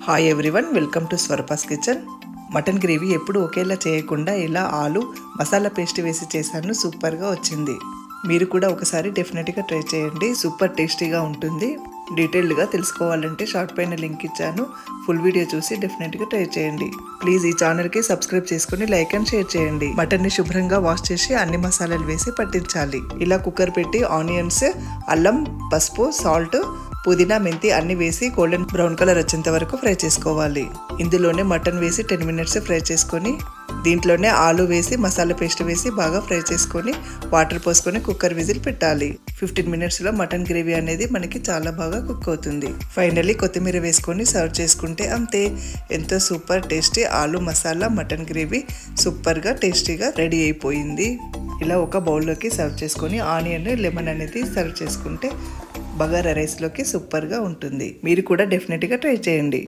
Hi everyone, welcome to Swarupa's kitchen. Mutton gravy ఎప్పుడు ఒకేలా చేయకుండా ఇలా ఆలు మసాలా పేస్ట్ వేసి చేశాను. సూపర్గా వచ్చింది. మీరు కూడా ఒకసారి డెఫినెట్గా ట్రై చేయండి. సూపర్ టేస్టీగా ఉంటుంది. డీటెయిల్డ్గా తెలుసుకోవాలంటే షార్ట్ పైన లింక్ ఇచ్చాను. ఫుల్ వీడియో చూసి డెఫినెట్గా ట్రై చేయండి. ప్లీజ్ ఈ ఛానల్కి సబ్స్క్రైబ్ చేసుకుని లైక్ అండ్ షేర్ చేయండి. మటన్ని శుభ్రంగా వాష్ చేసి అన్ని మసాలాలు వేసి పట్టించాలి. ఇలా కుక్కర్ పెట్టి ఆనియన్స్, అల్లం, పసుపు, సాల్ట్, పుదీనా, మెంతి అన్ని వేసి గోల్డెన్ బ్రౌన్ కలర్ వచ్చేంత వరకు ఫ్రై చేసుకోవాలి. ఇందులోనే మటన్ వేసి 10 మినిట్స్ ఫ్రై చేసుకొని దీంట్లోనే ఆలు వేసి మసాలా పేస్ట్ వేసి బాగా ఫ్రై చేసుకొని వాటర్ పోసుకొని కుక్కర్ విజిల్ పెట్టాలి. 15 మినిట్స్లో మటన్ గ్రేవీ అనేది మనకి చాలా బాగా కుక్ అవుతుంది. ఫైనల్లీ కొత్తిమీర వేసుకొని సర్వ్ చేసుకుంటే అంతే. ఎంతో సూపర్ టేస్టీ ఆలు మసాలా మటన్ గ్రేవీ సూపర్గా టేస్టీగా రెడీ అయిపోయింది. ఇలా ఒక బౌల్లోకి సర్వ్ చేసుకొని ఆనియన్, లెమన్ అనేది సర్వ్ చేసుకుంటే బగారా రైస్లోకి సూపర్గా ఉంటుంది. మీరు కూడా డెఫినెట్గా ట్రై చేయండి.